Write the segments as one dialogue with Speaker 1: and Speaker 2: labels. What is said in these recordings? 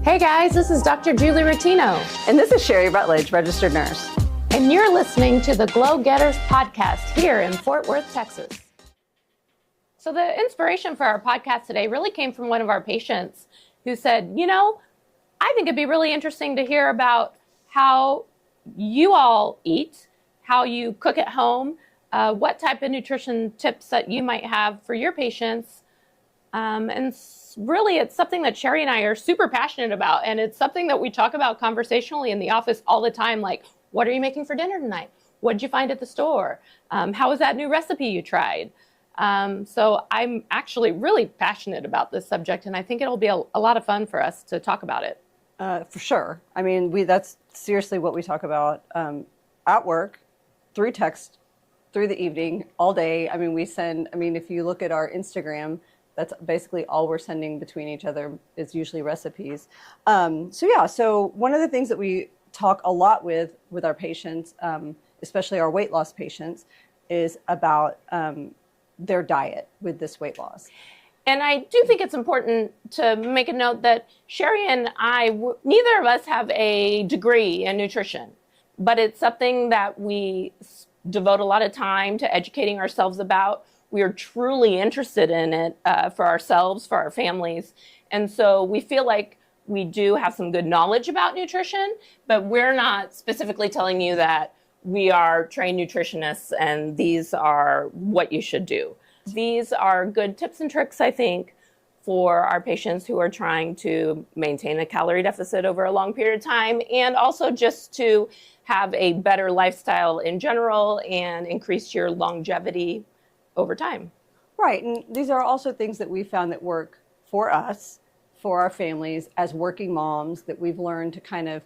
Speaker 1: Hey guys, this is Dr. Julie Rotino.
Speaker 2: And this is Sherry Rutledge, registered nurse.
Speaker 1: And you're listening to the GlowGetters podcast here in Fort Worth, Texas. So the inspiration for our podcast today really came from one of our patients who said, I think it'd be really interesting to hear about how you all eat, how you cook at home, what type of nutrition tips that you might have for your patients. And really, it's something that Sherry and I are super passionate about. And it's something that we talk about conversationally in the office all the time. Like, what are you making for dinner tonight? What did you find at the store? How was that new recipe you tried? So I'm actually really passionate about this subject, and I think it'll be a lot of fun for us to talk about it.
Speaker 2: For sure. I mean, that's seriously what we talk about at work, through text, through the evening, all day. I mean, if you look at our Instagram, that's basically all we're sending between each other is usually recipes. So one of the things that we talk a lot with our patients, especially our weight loss patients, is about their diet with this weight loss.
Speaker 1: And I do think it's important to make a note that Sherry and I, neither of us have a degree in nutrition, but it's something that we devote a lot of time to educating ourselves about. We are truly interested in it for ourselves, for our families. And so we feel like we do have some good knowledge about nutrition, but we're not specifically telling you that we are trained nutritionists and these are what you should do. These are good tips and tricks, I think, for our patients who are trying to maintain a calorie deficit over a long period of time, and also just to have a better lifestyle in general and increase your longevity over time.
Speaker 2: Right, and these are also things that we found that work for us, for our families, as working moms, that we've learned to kind of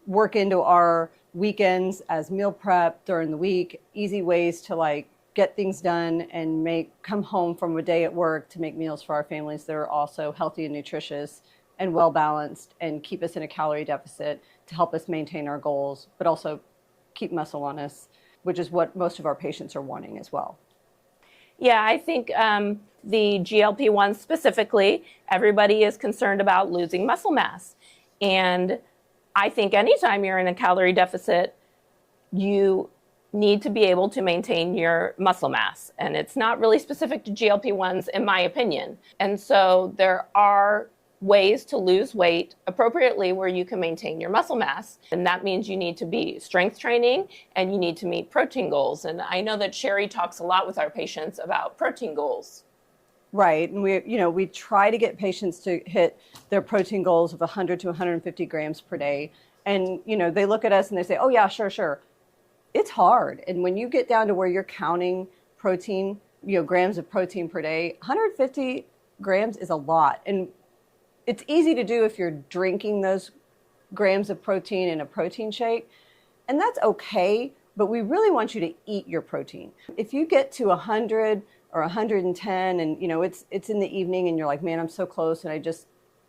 Speaker 2: work into our weekends as meal prep during the week, easy ways to get things done and come home from a day at work to make meals for our families that are also healthy and nutritious and well balanced and keep us in a calorie deficit to help us maintain our goals, but also keep muscle on us, which is what most of our patients are wanting as well.
Speaker 1: Yeah, I think the GLP-1 specifically, everybody is concerned about losing muscle mass. And I think anytime you're in a calorie deficit, you need to be able to maintain your muscle mass. And it's not really specific to GLP-1s, in my opinion. And so there are ways to lose weight appropriately where you can maintain your muscle mass. And that means you need to be strength training and you need to meet protein goals. And I know that Sherry talks a lot with our patients about protein goals.
Speaker 2: Right, and we try to get patients to hit their protein goals of 100 to 150 grams per day. And, they look at us and they say, oh yeah, sure. It's hard. And when you get down to where you're counting protein, grams of protein per day, 150 grams is a lot. And it's easy to do if you're drinking those grams of protein in a protein shake. And that's okay, but we really want you to eat your protein. If you get to 100 or 110 and, it's in the evening and you're like, man, I'm so close and I just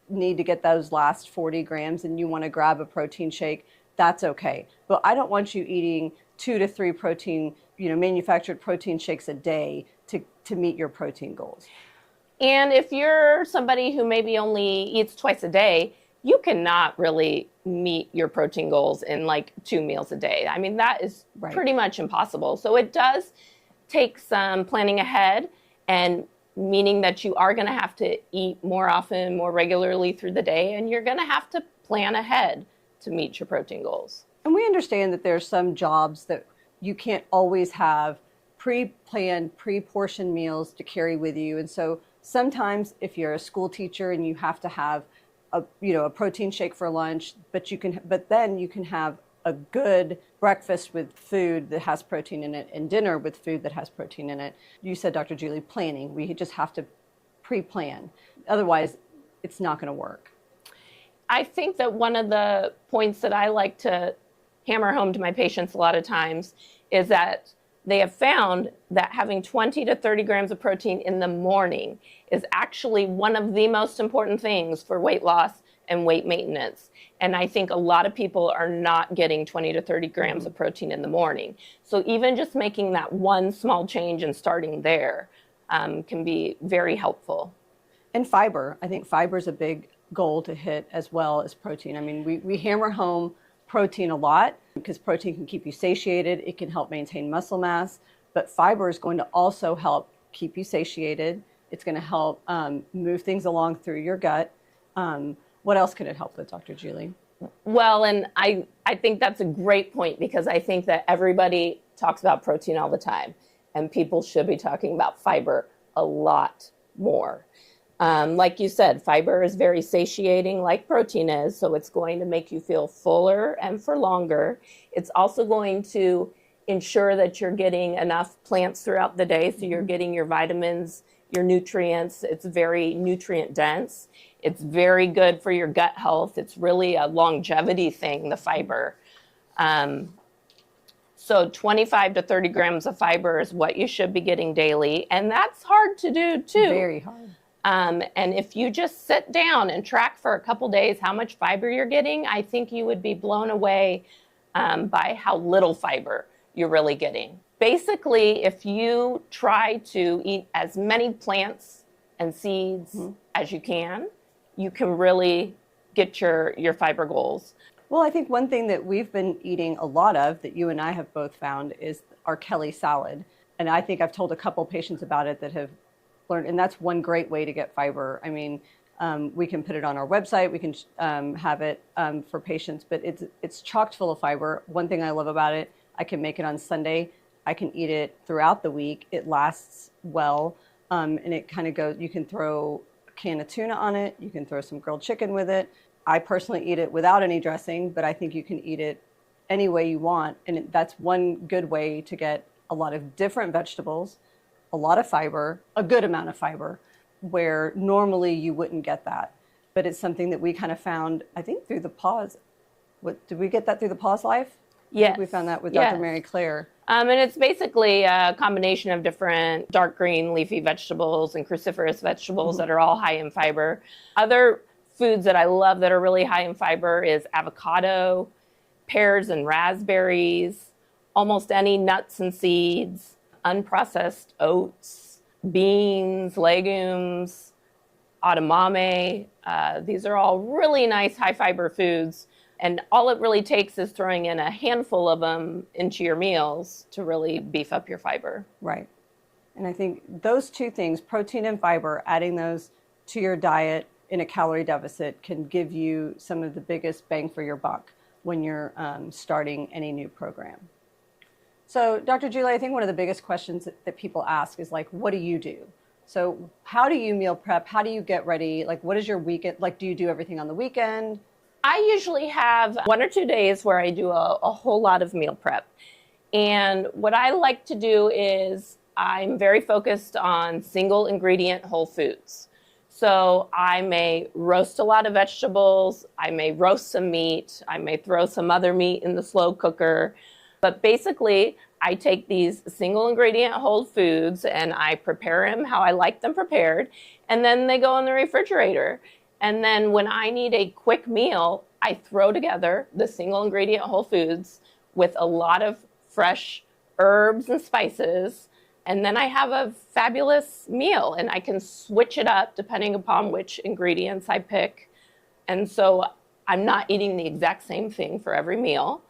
Speaker 2: need to get those last 40 grams and you want to grab a protein shake, that's okay. But I don't want you eating 2 to 3 protein, manufactured protein shakes a day to meet your protein goals.
Speaker 1: And if you're somebody who maybe only eats twice a day, you cannot really meet your protein goals in 2 meals a day. I mean, that is pretty much impossible. So it does take some planning ahead, and meaning that you are going to have to eat more often, more regularly through the day, and you're going to have to plan ahead to meet your protein goals.
Speaker 2: And we understand that there's some jobs that you can't always have pre-planned, pre-portioned meals to carry with you. And so sometimes if you're a school teacher and you have to have a protein shake for lunch, but then you can have a good breakfast with food that has protein in it and dinner with food that has protein in it. You said, Dr. Julie, planning. We just have to pre-plan. Otherwise, it's not going to work.
Speaker 1: I think that one of the points that I like to hammer home to my patients a lot of times is that they have found that having 20 to 30 grams of protein in the morning is actually one of the most important things for weight loss and weight maintenance. And I think a lot of people are not getting 20 to 30 grams of protein in the morning. So even just making that one small change and starting there can be very helpful.
Speaker 2: And fiber. I think fiber is a big goal to hit as well as protein. I mean, we hammer home protein a lot because protein can keep you satiated. It can help maintain muscle mass, but fiber is going to also help keep you satiated. It's going to help move things along through your gut. What else could it help with, Dr. Julie?
Speaker 1: Well, and I think that's a great point, because I think that everybody talks about protein all the time, and people should be talking about fiber a lot more. Like you said, fiber is very satiating, like protein is, so it's going to make you feel fuller and for longer. It's also going to ensure that you're getting enough plants throughout the day, so you're getting your vitamins, your nutrients. It's very nutrient dense. It's very good for your gut health. It's really a longevity thing, the fiber. So 25 to 30 grams of fiber is what you should be getting daily, and that's hard to do too.
Speaker 2: Very hard.
Speaker 1: And if you just sit down and track for a couple days how much fiber you're getting, I think you would be blown away by how little fiber you're really getting. Basically, if you try to eat as many plants and seeds as you can really get your fiber goals.
Speaker 2: Well, I think one thing that we've been eating a lot of that you and I have both found is our Kelley salad. And I think I've told a couple patients about it that have learned, and that's one great way to get fiber. I mean, we can put it on our website, we can have it for patients, but it's chocked full of fiber. One thing I love about it, I can make it on Sunday. I can eat it throughout the week. It lasts well, and it kind of goes, you can throw a can of tuna on it, you can throw some grilled chicken with it. I personally eat it without any dressing, but I think you can eat it any way you want. And that's one good way to get a lot of different vegetables, a lot of fiber, a good amount of fiber, where normally you wouldn't get that. But it's something that we kind of found, I think, through the pause. Did we get that through the Pause Life?
Speaker 1: Yes.
Speaker 2: We found that with
Speaker 1: Yes.
Speaker 2: Dr. Mary Claire.
Speaker 1: And it's basically a combination of different dark green leafy vegetables and cruciferous vegetables that are all high in fiber. Other foods that I love that are really high in fiber is avocado, pears and raspberries, almost any nuts and seeds, unprocessed oats, beans, legumes, edamame. These are all really nice high fiber foods. And all it really takes is throwing in a handful of them into your meals to really beef up your fiber.
Speaker 2: Right. And I think those two things, protein and fiber, adding those to your diet in a calorie deficit can give you some of the biggest bang for your buck when you're starting any new program. So, Dr. Julie, I think one of the biggest questions that people ask is like, what do you do? So how do you meal prep? How do you get ready? Like, what is your weekend? Like, do you do everything on the weekend?
Speaker 1: I usually have 1 or 2 days where I do a whole lot of meal prep. And what I like to do is I'm very focused on single ingredient whole foods. So I may roast a lot of vegetables, I may roast some meat, I may throw some other meat in the slow cooker. But basically, I take these single ingredient whole foods and I prepare them how I like them prepared, and then they go in the refrigerator. And then when I need a quick meal, I throw together the single ingredient whole foods with a lot of fresh herbs and spices. And then I have a fabulous meal, and I can switch it up depending upon which ingredients I pick. And so I'm not eating the exact same thing for every meal.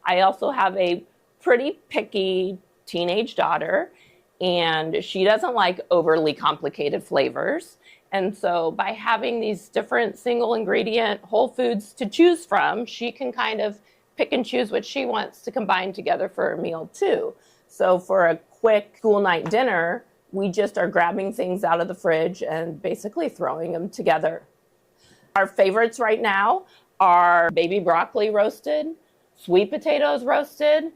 Speaker 1: I also have a pretty picky teenage daughter, and she doesn't like overly complicated flavors. And so by having these different single ingredient whole foods to choose from, she can kind of pick and choose what she wants to combine together for a meal too. So for a quick school night dinner, we just are grabbing things out of the fridge and basically throwing them together. Our favorites right now are baby broccoli roasted, sweet potatoes roasted.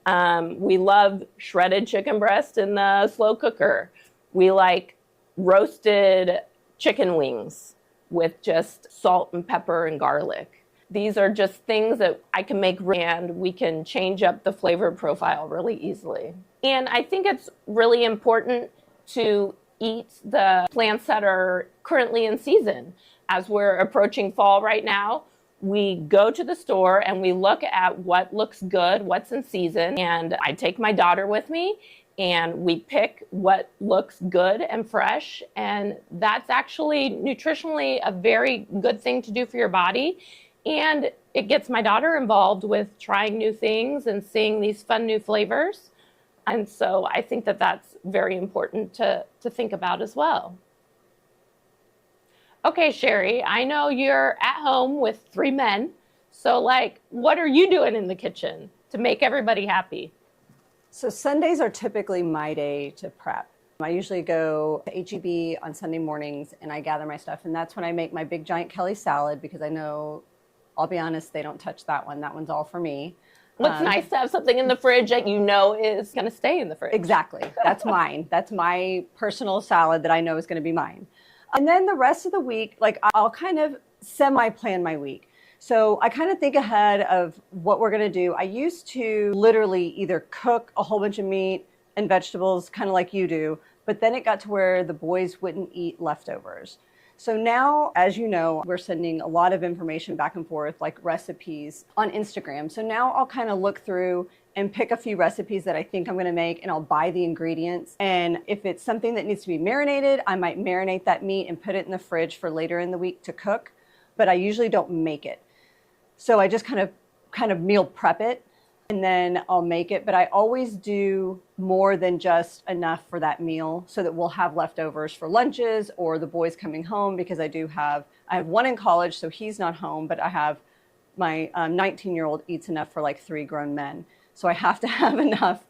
Speaker 1: We love shredded chicken breast in the slow cooker. We like roasted chicken wings with just salt and pepper and garlic. These are just things that I can make, and we can change up the flavor profile really easily. And I think it's really important to eat the plants that are currently in season. As we're approaching fall right now, we go to the store and we look at what looks good, what's in season. And I take my daughter with me, and we pick what looks good and fresh. And that's actually nutritionally a very good thing to do for your body. And it gets my daughter involved with trying new things and seeing these fun new flavors. And so I think that that's very important to think about as well. Okay, Sherry, I know you're at home with 3 men. So like, what are you doing in the kitchen to make everybody happy?
Speaker 2: So Sundays are typically my day to prep. I usually go to H-E-B on Sunday mornings and I gather my stuff. And that's when I make my big giant Kelley salad, because I know, I'll be honest, they don't touch that one. That one's all for me.
Speaker 1: Well, it's nice to have something in the fridge that you know is going to stay in the fridge.
Speaker 2: Exactly. That's mine. That's my personal salad that I know is going to be mine. And then the rest of the week, like, I'll kind of semi-plan my week. So I kind of think ahead of what we're going to do. I used to literally either cook a whole bunch of meat and vegetables, kind of like you do, but then it got to where the boys wouldn't eat leftovers. So now, as you know, we're sending a lot of information back and forth, like recipes on Instagram. So now I'll kind of look through and pick a few recipes that I think I'm going to make, and I'll buy the ingredients. And if it's something that needs to be marinated, I might marinate that meat and put it in the fridge for later in the week to cook, but I usually don't make it. So I just kind of meal prep it and then I'll make it. But I always do more than just enough for that meal so that we'll have leftovers for lunches or the boys coming home, because I have one in college, so he's not home, but I have my 19-year-old eats enough for like 3 grown men. So I have to have enough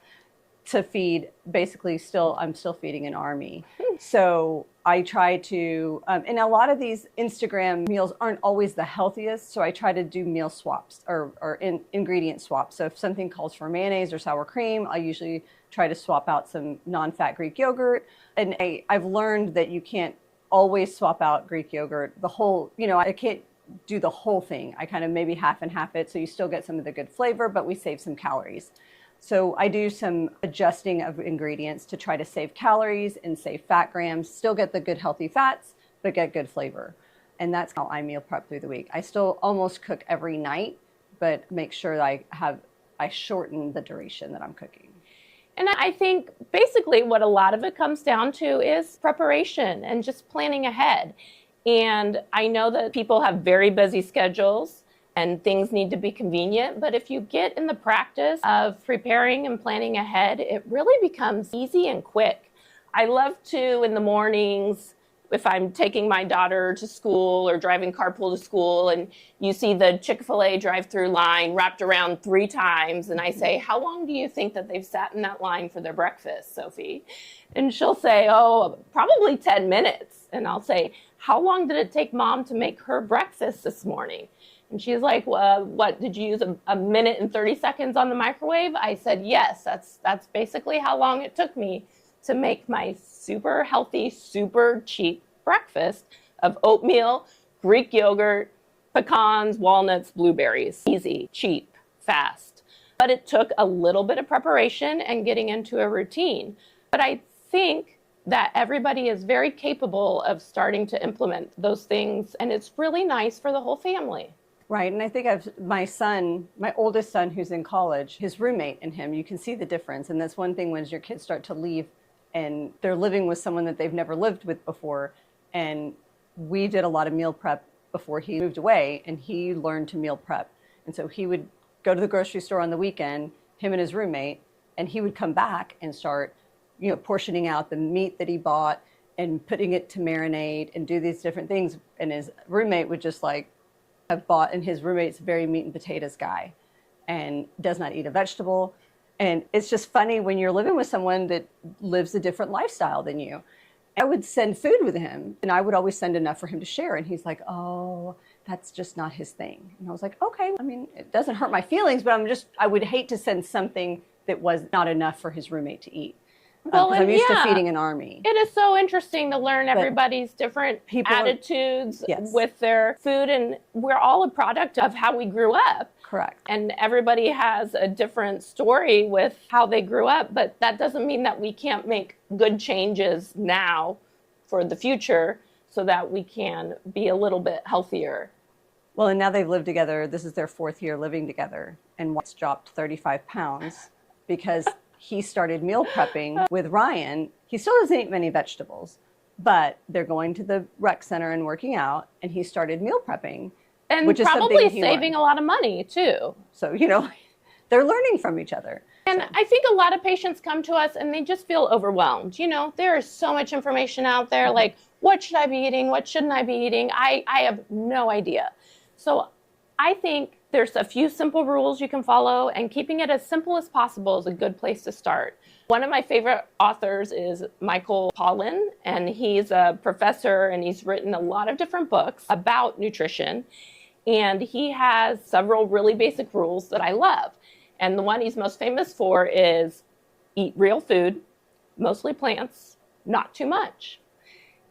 Speaker 2: to feed, basically I'm still feeding an army. So I try to, and a lot of these Instagram meals aren't always the healthiest, so I try to do meal swaps or ingredient swaps. So if something calls for mayonnaise or sour cream, I usually try to swap out some non-fat Greek yogurt. And I've learned that you can't always swap out Greek yogurt, I can't do the whole thing. I kind of maybe half and half it, so you still get some of the good flavor, but we save some calories. So I do some adjusting of ingredients to try to save calories and save fat grams, still get the good healthy fats, but get good flavor. And that's how I meal prep through the week. I still almost cook every night, but make sure that I shorten the duration that I'm cooking.
Speaker 1: And I think basically what a lot of it comes down to is preparation and just planning ahead. And I know that people have very busy schedules and things need to be convenient, but if you get in the practice of preparing and planning ahead, it really becomes easy and quick. I love to, in the mornings, if I'm taking my daughter to school or driving carpool to school, and you see the Chick-fil-A drive-through line wrapped around 3 times, and I say, how long do you think that they've sat in that line for their breakfast, Sophie? And she'll say, oh, probably 10 minutes. And I'll say, how long did it take Mom to make her breakfast this morning? And she's like, well, what, did you use a minute and 30 seconds on the microwave? I said, yes, that's basically how long it took me to make my super healthy, super cheap breakfast of oatmeal, Greek yogurt, pecans, walnuts, blueberries. Easy, cheap, fast. But it took a little bit of preparation and getting into a routine. But I think that everybody is very capable of starting to implement those things, and it's really nice for the whole family.
Speaker 2: Right, and I think my oldest son who's in college, his roommate and him, you can see the difference. And that's one thing when your kids start to leave and they're living with someone that they've never lived with before. And we did a lot of meal prep before he moved away, and he learned to meal prep. And so he would go to the grocery store on the weekend, him and his roommate, and he would come back and start, portioning out the meat that he bought and putting it to marinate and do these different things. And his roommate would just have bought, and his roommate's a very meat and potatoes guy and does not eat a vegetable. And it's just funny when you're living with someone that lives a different lifestyle than you. I would send food with him, and I would always send enough for him to share. And he's like, oh, that's just not his thing. And I was like, okay, I mean, it doesn't hurt my feelings, but I would hate to send something that was not enough for his roommate to eat. Well, I'm used to feeding an army.
Speaker 1: It is so interesting to learn everybody's different attitudes with their food, and we're all a product of how we grew up.
Speaker 2: Correct.
Speaker 1: And everybody has a different story with how they grew up, but that doesn't mean that we can't make good changes now for the future so that we can be a little bit healthier.
Speaker 2: Well, and now they've lived together. This is their 4th year living together, and Watts dropped 35 pounds because he started meal prepping with Ryan. He still doesn't eat many vegetables, but they're going to the rec center and working out, and he started meal prepping.
Speaker 1: And
Speaker 2: which is
Speaker 1: probably
Speaker 2: something he
Speaker 1: saving
Speaker 2: learned.
Speaker 1: a lot of money too.
Speaker 2: So, they're learning from each other.
Speaker 1: And I think a lot of patients come to us and they just feel overwhelmed. There is so much information out there, like what should I be eating? What shouldn't I be eating? I have no idea. So I think there's a few simple rules you can follow, and keeping it as simple as possible is a good place to start. One of my favorite authors is Michael Pollan, and he's a professor and he's written a lot of different books about nutrition. And he has several really basic rules that I love. And the one he's most famous for is eat real food, mostly plants, not too much.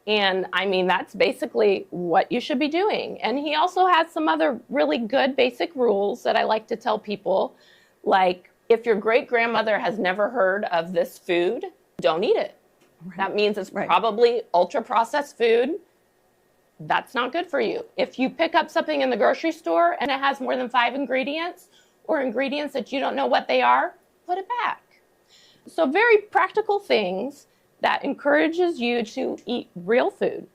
Speaker 1: And I mean, that's basically what you should be doing. And he also has some other really good basic rules that I like to tell people, like if your great grandmother has never heard of this food, don't eat it. Right. That means it's probably ultra processed food. That's not good for you. If you pick up something in the grocery store and it has more than 5 ingredients, or ingredients that you don't know what they are, put it back. So very practical things that encourages you to eat real food.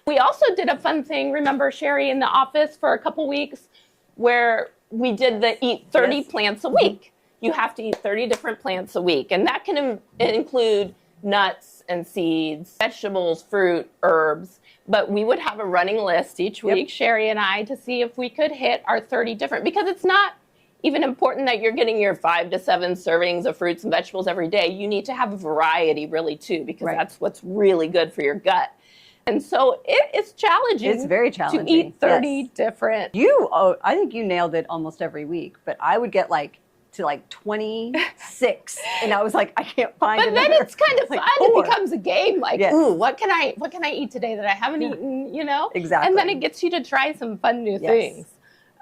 Speaker 1: We also did a fun thing, remember Sherry, in the office for a couple weeks where we did the eat 30 plants a week. You have to eat 30 different plants a week, and that can include nuts and seeds, vegetables, fruit, herbs. But we would have a running list each week, Sherry and I, to see if we could hit our 30 different, because it's not even important that you're getting your 5 to 7 servings of fruits and vegetables every day. You need to have a variety really too, because that's what's really good for your gut. And so it's challenging.
Speaker 2: It's very challenging
Speaker 1: to eat 30 different.
Speaker 2: I think you nailed it almost every week, but I would get to 26, and I was like, I can't find it.
Speaker 1: But then it's kind of fun.
Speaker 2: 4.
Speaker 1: It becomes a game. Ooh, what can I eat today that I haven't eaten?
Speaker 2: Exactly.
Speaker 1: And then it gets you to try some fun new things.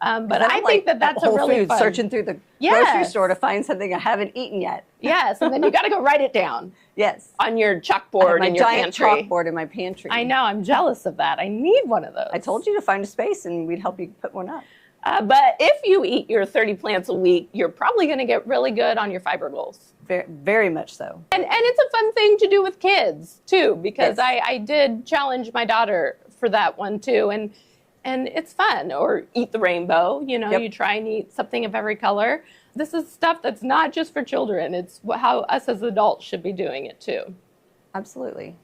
Speaker 1: But I think that's a really fun.
Speaker 2: Searching through the grocery store to find something I haven't eaten yet.
Speaker 1: Yes, and then you got to go write it down.
Speaker 2: Yes.
Speaker 1: On your chalkboard in your
Speaker 2: giant
Speaker 1: pantry.
Speaker 2: chalkboard in my pantry.
Speaker 1: I know. I'm jealous of that. I need one of those.
Speaker 2: I told you to find a space, and we'd help you put one up.
Speaker 1: But if you eat your 30 plants a week, you're probably going to get really good on your fiber goals.
Speaker 2: Very, very much so.
Speaker 1: And it's a fun thing to do with kids too, because I did challenge my daughter for that one too, and it's fun. Or eat the rainbow. You try and eat something of every color. This is stuff that's not just for children. It's how us as adults should be doing it too.
Speaker 2: Absolutely.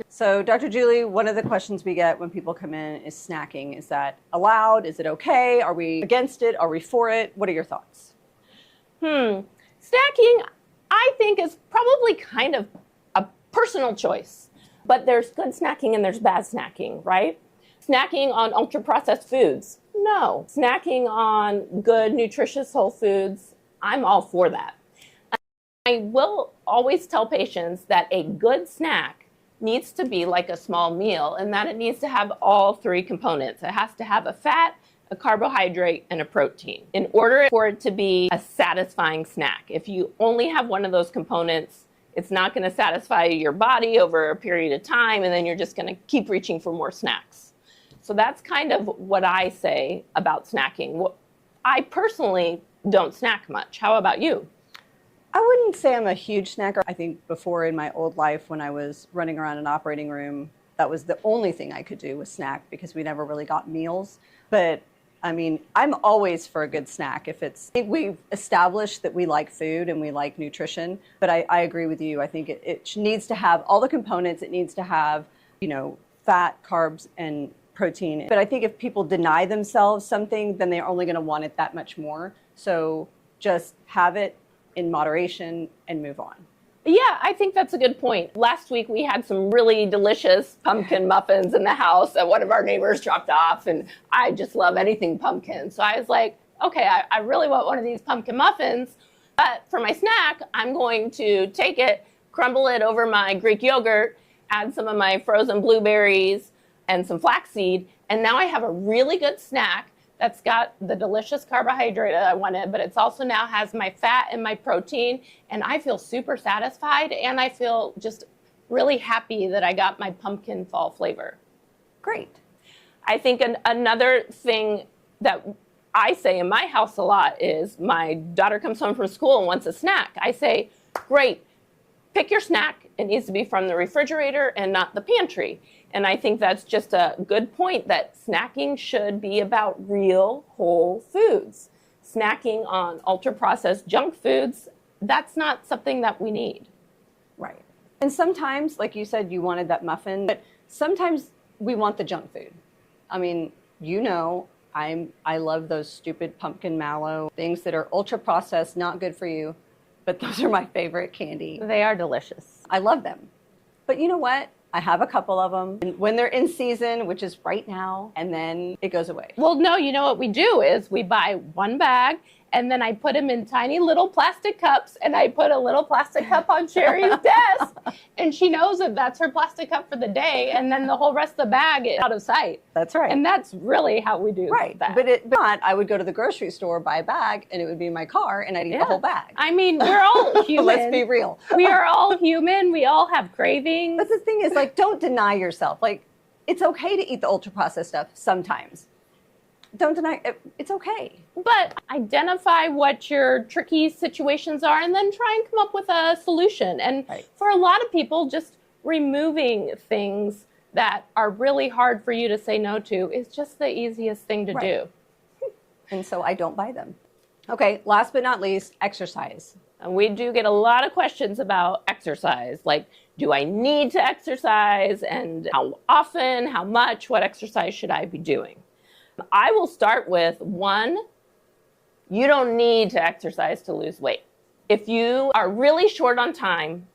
Speaker 2: So, Dr. Julie, one of the questions we get when people come in is snacking. Is that allowed? Is it okay? Are we against it? Are we for it? What are your thoughts?
Speaker 1: Snacking, I think, is probably kind of a personal choice. But there's good snacking and there's bad snacking, right? Snacking on ultra-processed foods, no. Snacking on good, nutritious whole foods, I'm all for that. I will always tell patients that a good snack needs to be like a small meal, and that it needs to have all 3 components. It has to have a fat, a carbohydrate, and a protein in order for it to be a satisfying snack. If you only have one of those components, it's not going to satisfy your body over a period of time, and then you're just going to keep reaching for more snacks. So that's kind of what I say about snacking. I personally don't snack much. How about you?
Speaker 2: I wouldn't say I'm a huge snacker. I think before in my old life when I was running around an operating room, that was the only thing I could do was snack because we never really got meals. But I mean, I'm always for a good snack. I think we've established that we like food and we like nutrition, but I agree with you. I think it needs to have all the components. It needs to have, fat, carbs, and protein. But I think if people deny themselves something, then they're only going to want it that much more. So just have it in moderation and move on.
Speaker 1: Yeah, I think that's a good point. Last week we had some really delicious pumpkin muffins in the house that one of our neighbors dropped off, and I just love anything pumpkin. So I was like, okay, I really want one of these pumpkin muffins, but for my snack, I'm going to take it, crumble it over my Greek yogurt, add some of my frozen blueberries and some flaxseed, and now I have a really good snack that's got the delicious carbohydrate that I wanted, but it's also now has my fat and my protein, and I feel super satisfied, and I feel just really happy that I got my pumpkin fall flavor.
Speaker 2: Great.
Speaker 1: I think another thing that I say in my house a lot is my daughter comes home from school and wants a snack. I say, great, pick your snack. It needs to be from the refrigerator and not the pantry. And I think that's just a good point, that snacking should be about real whole foods. Snacking on ultra-processed junk foods, that's not something that we need.
Speaker 2: Right. And sometimes, like you said, you wanted that muffin, but sometimes we want the junk food. I mean, you know, I love those stupid pumpkin mallow things that are ultra-processed, not good for you, but those are my favorite candy.
Speaker 1: They are delicious.
Speaker 2: I love them. But you know what? I have a couple of them when they're in season, which is right now, and then it goes away.
Speaker 1: Well, no, you know what we do is we buy one bag, and then I put them in tiny little plastic cups, and I put a little plastic cup on Sherry's desk, and she knows that that's her plastic cup for the day, and then the whole rest of the bag is out of sight.
Speaker 2: That's right.
Speaker 1: And that's really how we do that.
Speaker 2: But not, I would go to the grocery store, buy a bag, and it would be in my car, and I'd eat the whole bag.
Speaker 1: I mean, we're all human.
Speaker 2: Let's be real.
Speaker 1: We are all human. We all have cravings.
Speaker 2: But the thing is, like, don't deny yourself. Like, it's okay to eat the ultra-processed stuff sometimes. Don't deny it. It's okay.
Speaker 1: But identify what your tricky situations are and then try and come up with a solution. And for a lot of people, just removing things that are really hard for you to say no to is just the easiest thing to do.
Speaker 2: And so I don't buy them. Okay, last but not least, exercise.
Speaker 1: And we do get a lot of questions about exercise, like, do I need to exercise, and how often, how much, what exercise should I be doing? I will start with one, you don't need to exercise to lose weight. If you are really short on time,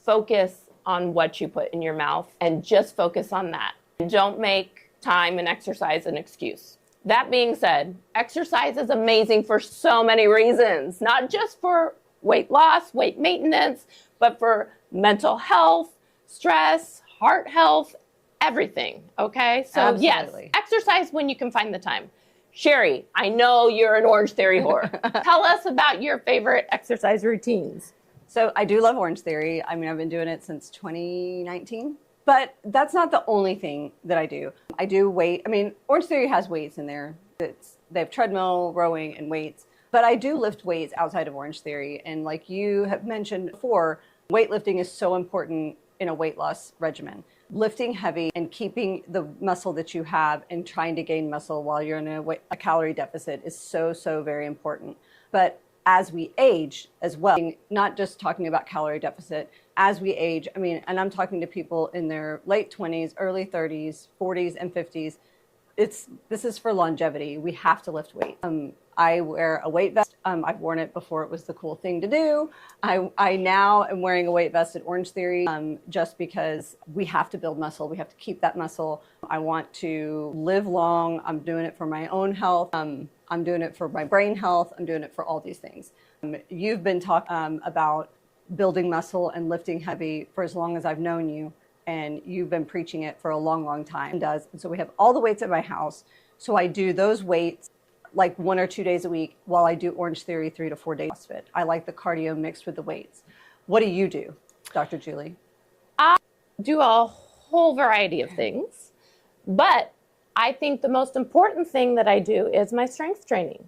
Speaker 1: focus on what you put in your mouth and just focus on that. Don't make time and exercise an excuse. That being said, exercise is amazing for so many reasons, not just for weight loss, weight maintenance, but for mental health, stress, heart health, everything, okay? So
Speaker 2: Absolutely.
Speaker 1: Yes, exercise when you can find the time. Sherry, I know you're an Orange Theory whore. Tell us about your favorite exercise routines.
Speaker 2: So I do love Orange Theory. I mean, I've been doing it since 2019. But that's not the only thing that I do. I do weight. I mean, Orange Theory has weights in there. They have treadmill, rowing, and weights. But I do lift weights outside of Orange Theory. And like you have mentioned before, weightlifting is so important in a weight loss regimen. Lifting heavy and keeping the muscle that you have and trying to gain muscle while you're in a calorie deficit is so, so very important. But as we age as well, not just talking about calorie deficit, as we age, I mean, and I'm talking to people in their late 20s, early 30s, 40s, and 50s, this is for longevity. We have to lift weight. I wear a weight vest. I've worn it before it was the cool thing to do. I now am wearing a weight vest at Orange Theory just because we have to build muscle. We have to keep that muscle. I want to live long. I'm doing it for my own health. I'm doing it for my brain health. I'm doing it for all these things. You've been talking about building muscle and lifting heavy for as long as I've known you, and you've been preaching it for a long, long time. And so we have all the weights at my house. So I do those weights like 1 or 2 days a week while I do Orange Theory 3 to 4 days CrossFit. I like the cardio mixed with the weights. What do you do, Dr. Julie?
Speaker 1: I do a whole variety of things, but I think the most important thing that I do is my strength training.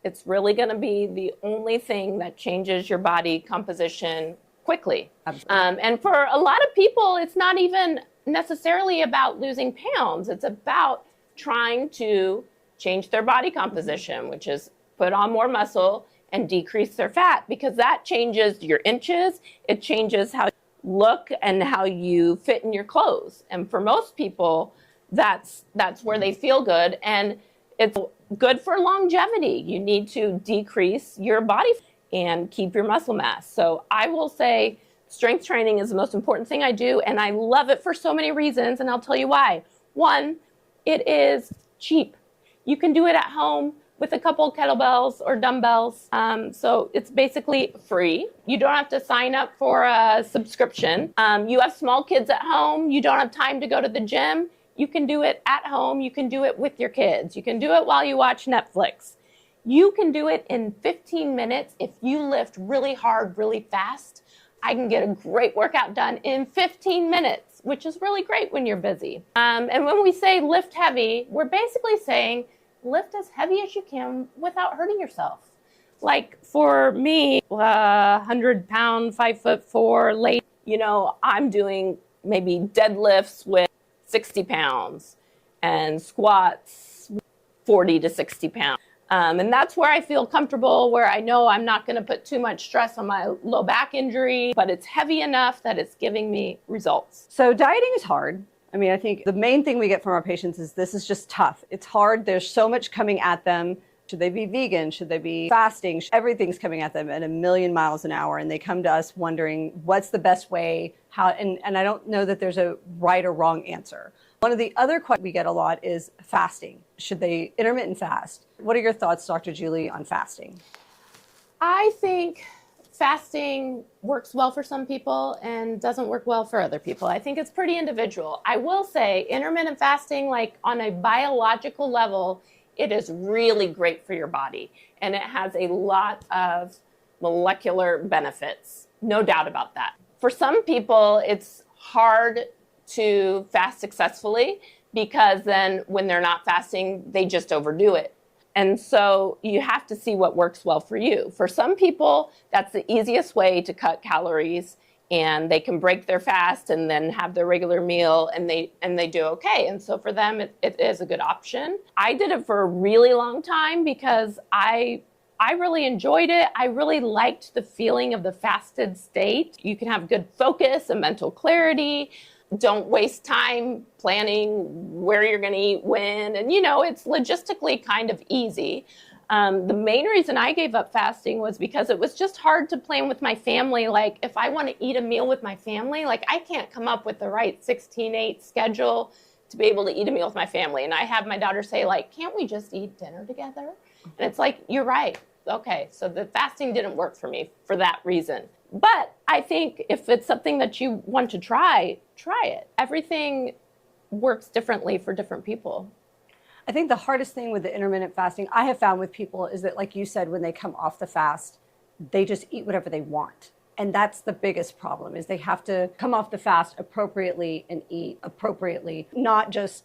Speaker 1: It's really going to be the only thing that changes your body composition quickly. And for a lot of people, it's not even necessarily about losing pounds. It's about trying to change their body composition, which is put on more muscle and decrease their fat, because that changes your inches. It changes how you look and how you fit in your clothes. And for most people, that's where they feel good. And it's good for longevity. You need to decrease your body and keep your muscle mass. So I will say strength training is the most important thing I do, and I love it for so many reasons, and I'll tell you why. One, it is cheap. You can do it at home with a couple kettlebells or dumbbells. So it's basically free. You don't have to sign up for a subscription. You have small kids at home. You don't have time to go to the gym. You can do it at home. You can do it with your kids. You can do it while you watch Netflix. You can do it in 15 minutes. If you lift really hard, really fast, I can get a great workout done in 15 minutes, which is really great when you're busy. And when we say lift heavy, we're basically saying lift as heavy as you can without hurting yourself. Like for me, 100-pound, 5'4" lady, I'm doing maybe deadlifts with 60 pounds and squats 40 to 60 pounds. And that's where I feel comfortable, where I know I'm not going to put too much stress on my low back injury, but it's heavy enough that it's giving me results.
Speaker 2: So dieting is hard. I mean, I think the main thing we get from our patients is this is just tough. It's hard. There's so much coming at them. Should they be vegan? Should they be fasting? Everything's coming at them at 1,000,000 miles an hour. And they come to us wondering what's the best way, how, and I don't know that there's a right or wrong answer. One of the other questions we get a lot is fasting. Should they intermittent fast? What are your thoughts, Dr. Julie, on fasting?
Speaker 1: I think fasting works well for some people and doesn't work well for other people. I think it's pretty individual. I will say intermittent fasting, like on a biological level, it is really great for your body. And it has a lot of molecular benefits, no doubt about that. For some people, it's hard to fast successfully because then when they're not fasting, they just overdo it. And so you have to see what works well for you. For some people, that's the easiest way to cut calories, and they can break their fast and then have their regular meal and they do okay. And so for them, it is a good option. I did it for a really long time because I really enjoyed it. I really liked the feeling of the fasted state. You can have good focus and mental clarity. Don't waste time planning where you're going to eat when. And, it's logistically kind of easy. The main reason I gave up fasting was because it was just hard to plan with my family. Like, if I want to eat a meal with my family, like, I can't come up with the right 16/8 schedule to be able to eat a meal with my family. And I have my daughter say, like, can't we just eat dinner together? And it's like, you're right. Okay, so the fasting didn't work for me for that reason. But I think if it's something that you want to try it. Everything works differently for different people.
Speaker 2: I think the hardest thing with the intermittent fasting I have found with people is that, like you said, when they come off the fast, they just eat whatever they want. And that's the biggest problem, is they have to come off the fast appropriately and eat appropriately, not just,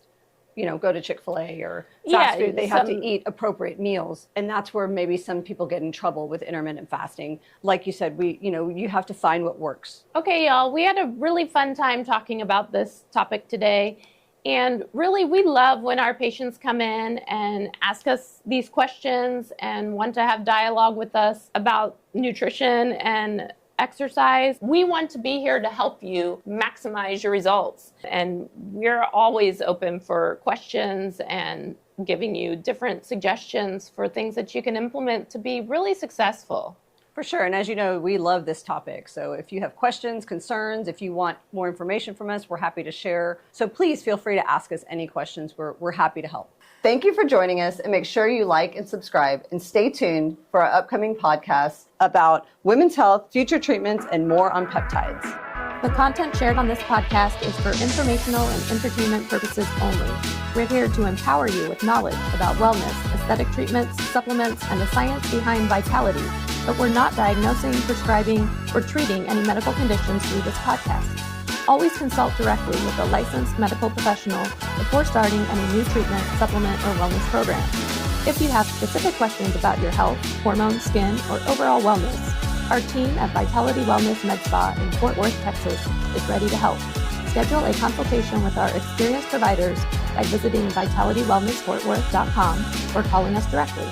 Speaker 2: go to Chick-fil-A or fast food. They have to eat appropriate meals. And that's where maybe some people get in trouble with intermittent fasting. Like you said, you have to find what works.
Speaker 1: Okay, y'all, we had a really fun time talking about this topic today. And really, we love when our patients come in and ask us these questions and want to have dialogue with us about nutrition and exercise. We want to be here to help you maximize your results. And we're always open for questions and giving you different suggestions for things that you can implement to be really successful.
Speaker 2: For sure. And as you know, we love this topic. So if you have questions, concerns, if you want more information from us, we're happy to share. So please feel free to ask us any questions. We're happy to help. Thank you for joining us, and make sure you like and subscribe and stay tuned for our upcoming podcasts about women's health, future treatments, and more on peptides.
Speaker 1: The content shared on this podcast is for informational and entertainment purposes only. We're here to empower you with knowledge about wellness, aesthetic treatments, supplements, and the science behind vitality, but we're not diagnosing, prescribing, or treating any medical conditions through this podcast. Always consult directly with a licensed medical professional before starting any new treatment, supplement, or wellness program. If you have specific questions about your health, hormones, skin, or overall wellness, our team at Vitality Wellness Medspa in Fort Worth, Texas is ready to help. Schedule a consultation with our experienced providers by visiting vitalitywellnessfortworth.com or calling us directly.